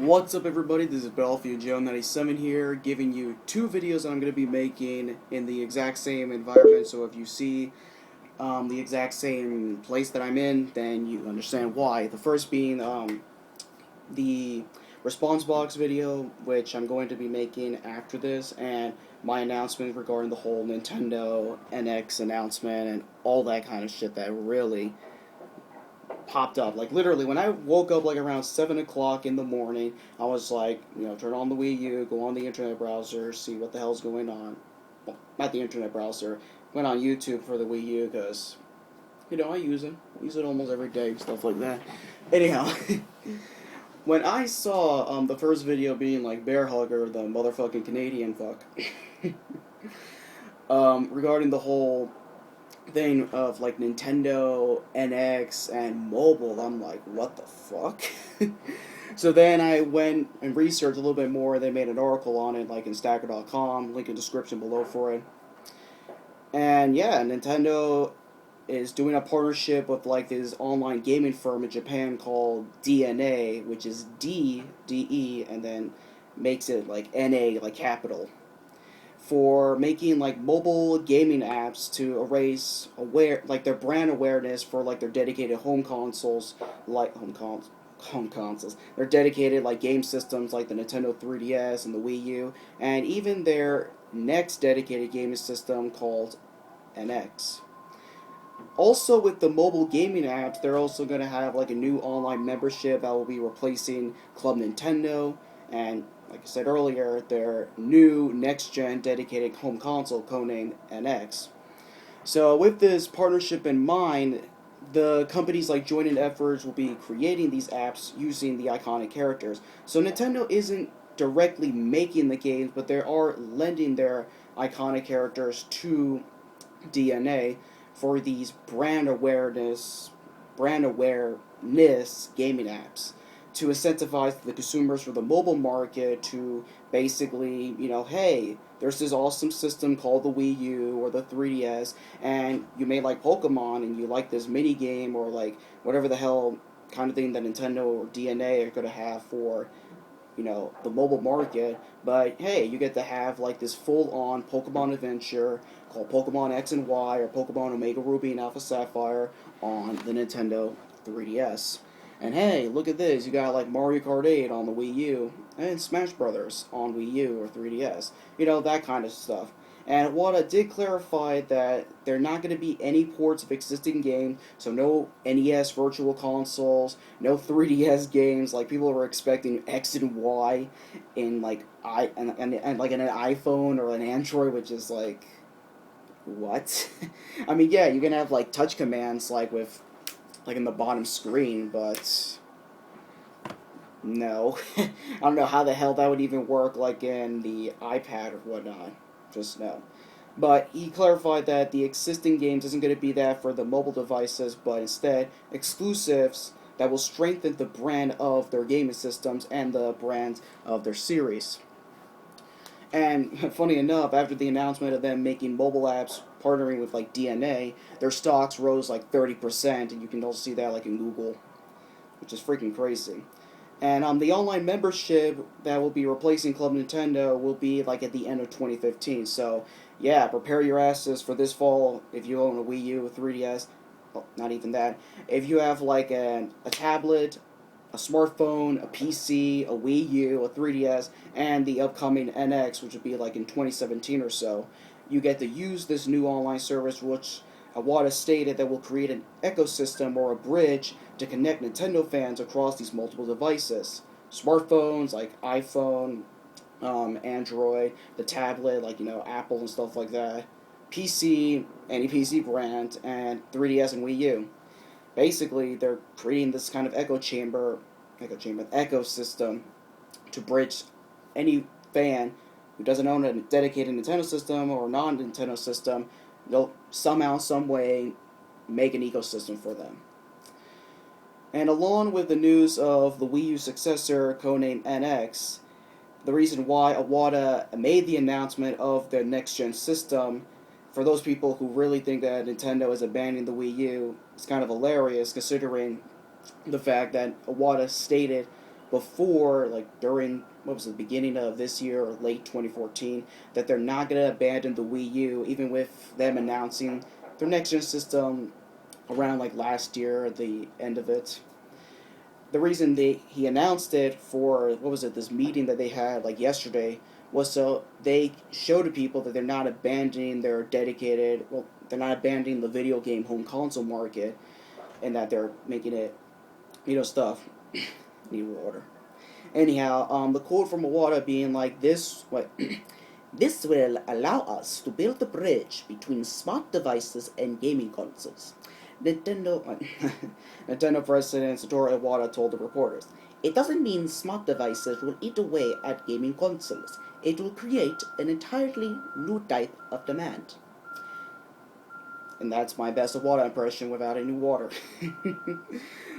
What's up, everybody? This is Battlefield Joe 97 here, giving you two videos that I'm going to be making in the exact same environment. So if you see the exact same place that I'm in, then you understand why. The first being the response box video, which I'm going to be making after this, and my announcement regarding the whole Nintendo NX announcement and all that kind of shit that really popped up. Like, literally, when I woke up, like, around 7 o'clock in the morning, I was like, turn on the Wii U, go on the internet browser, see what the hell's going on. Well, not the internet browser. Went on YouTube for the Wii U, because, I use it. I use it almost every day, stuff like that. Anyhow, when I saw the first video being, like, Bear Hugger, the motherfucking Canadian fuck, regarding the whole thing of like Nintendo NX and mobile, I'm like, what the fuck? So then I went and researched a little bit more. They made an article on it, like in Stacker.com, link in the description below for it. And yeah, Nintendo is doing a partnership with like this online gaming firm in Japan called DeNA, which is DE, and then makes it like NA, like capital, for making like mobile gaming apps to erase their brand awareness for like their dedicated home consoles, their dedicated like game systems like the Nintendo 3DS and the Wii U, and even their next dedicated gaming system called NX. Also, with the mobile gaming apps, they're also going to have like a new online membership that will be replacing Club Nintendo, and like I said earlier, their new next-gen dedicated home console codenamed NX. So with this partnership in mind, the companies like joining efforts will be creating these apps using the iconic characters. So Nintendo isn't directly making the games, but they are lending their iconic characters to DeNA for these brand awareness gaming apps to incentivize the consumers for the mobile market to basically, hey, there's this awesome system called the Wii U or the 3DS, and you may like Pokemon and you like this mini game or like whatever the hell kind of thing that Nintendo or DeNA are going to have for the mobile market, but hey, you get to have like this full-on Pokemon adventure called Pokemon X and Y or Pokemon Omega Ruby and Alpha Sapphire on the Nintendo 3DS. And hey, look at this, you got like Mario Kart 8 on the Wii U and Smash Brothers on Wii U or 3DS. That kind of stuff. And Iwata did clarify that there are not going to be any ports of existing games, so no NES Virtual Consoles, no 3DS games. Like people were expecting X and Y in like and like in an iPhone or an Android, which is like, what? I mean, yeah, you can have like touch commands like with like in the bottom screen, but no. I don't know how the hell that would even work like in the iPad or whatnot. Just no. But he clarified that the existing games isn't going to be that for the mobile devices, but instead exclusives that will strengthen the brand of their gaming systems and the brand of their series. And funny enough, after the announcement of them making mobile apps partnering with like DeNA, their stocks rose like 30%, and you can also see that like in Google, which is freaking crazy. And the online membership that will be replacing Club Nintendo will be like at the end of 2015. So yeah, prepare your asses for this fall if you own a Wii U, a 3DS. Well, not even that. If you have like a tablet, a smartphone, a PC, a Wii U, a 3DS, and the upcoming NX, which will be like in 2017 or so, you get to use this new online service, which Iwata stated that will create an ecosystem or a bridge to connect Nintendo fans across these multiple devices. Smartphones like iPhone, Android, the tablet like Apple and stuff like that, PC, any PC brand, and 3DS and Wii U. Basically, they're creating this kind of ecosystem to bridge any fan who doesn't own a dedicated Nintendo system or non-Nintendo system. They'll somehow, some way, make an ecosystem for them. And along with the news of the Wii U successor, codenamed NX, the reason why Iwata made the announcement of the next-gen system, for those people who really think that Nintendo is abandoning the Wii U, it's kind of hilarious considering the fact that Iwata stated before, like during, what was it, the beginning of this year or late 2014, that they're not going to abandon the Wii U, even with them announcing their next gen system around like last year, the end of it. The reason he announced it for, what was it, this meeting that they had like yesterday, was so they show to people that they're not abandoning their dedicated, well, they're not abandoning the video game home console market, and that they're making it, stuff. Need water. Anyhow, the quote from Iwata being like this, what this will allow us to build a bridge between smart devices and gaming consoles. Nintendo, Nintendo President Satoru Iwata told the reporters, "It doesn't mean smart devices will eat away at gaming consoles. It will create an entirely new type of demand." And that's my best Iwata impression without any water.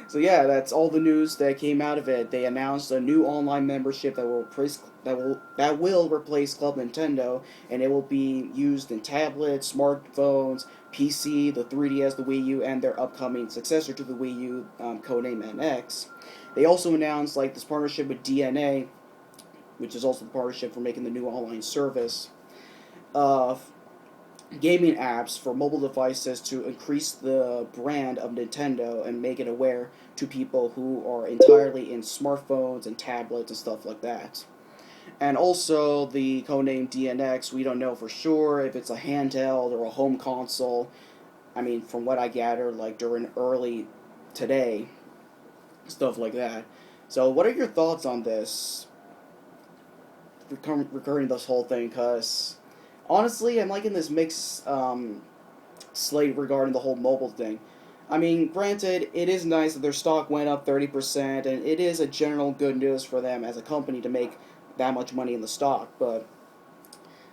So yeah, that's all the news that came out of it. They announced a new online membership that will replace Club Nintendo, and it will be used in tablets, smartphones, PC, the 3DS, the Wii U, and their upcoming successor to the Wii U, codename NX. They also announced like this partnership with DeNA, which is also the partnership for making the new online service. Gaming apps for mobile devices to increase the brand of Nintendo and make it aware to people who are entirely in smartphones and tablets and stuff like that. And also the codename DNX, we don't know for sure if it's a handheld or a home console. I mean, from what I gather, like during early today, stuff like that. So what are your thoughts on this regarding this whole thing? Because honestly, I'm liking this mixed slate regarding the whole mobile thing. I mean, granted, it is nice that their stock went up 30%, and it is a general good news for them as a company to make that much money in the stock, but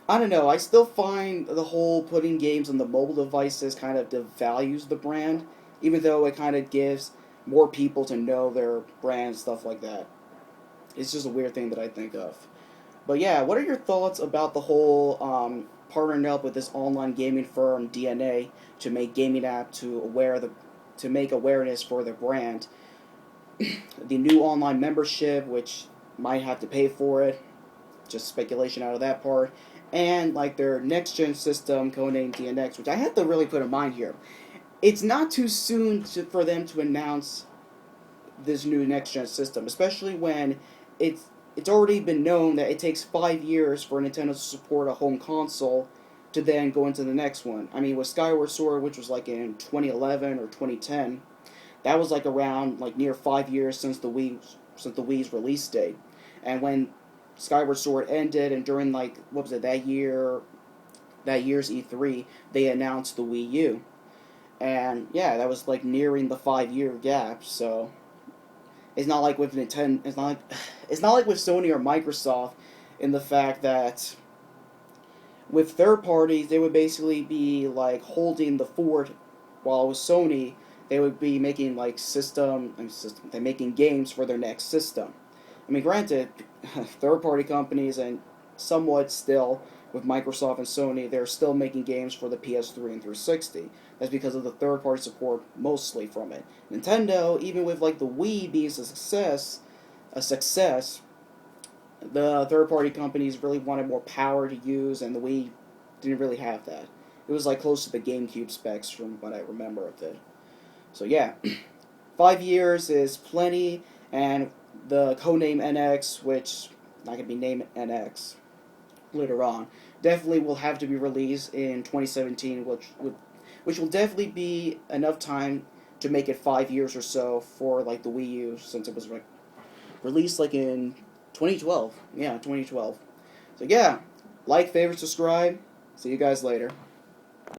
I don't know, I still find the whole putting games on the mobile devices kind of devalues the brand, even though it kind of gives more people to know their brand, stuff like that. It's just a weird thing that I think of. But yeah, what are your thoughts about the whole partnering up with this online gaming firm DeNA to make gaming app to make awareness for their brand? The new online membership, which might have to pay for it, just speculation out of that part, and like their next gen system codenamed DNX, which I have to really put in mind here. It's not too soon for them to announce this new next gen system, especially when it's already been known that it takes 5 years for Nintendo to support a home console to then go into the next one. I mean, with Skyward Sword, which was like in 2011 or 2010, that was like around like near 5 years since the Wii's release date. And when Skyward Sword ended, and during like what was it that year's E3, they announced the Wii U, and yeah, that was like nearing the 5 year gap. So it's not like with Nintendo. It's not like with Sony or Microsoft, in the fact that with third parties they would basically be like holding the fort, while with Sony they would be making like they're making games for their next system. I mean, granted, third party companies and somewhat still with Microsoft and Sony, they're still making games for the PS3 and 360. That's because of the third party support mostly from it. Nintendo, even with like the Wii being a success, the third party companies really wanted more power to use, and the Wii didn't really have that. It was like close to the GameCube specs from what I remember of it. So yeah, 5 years is plenty, and the codename NX, which not gonna be named NX later on, definitely will have to be released in 2017, which will definitely be enough time to make it 5 years or so for like the Wii U, since it was like released like in 2012. Yeah, 2012. So yeah, like, favorite, subscribe. See you guys later.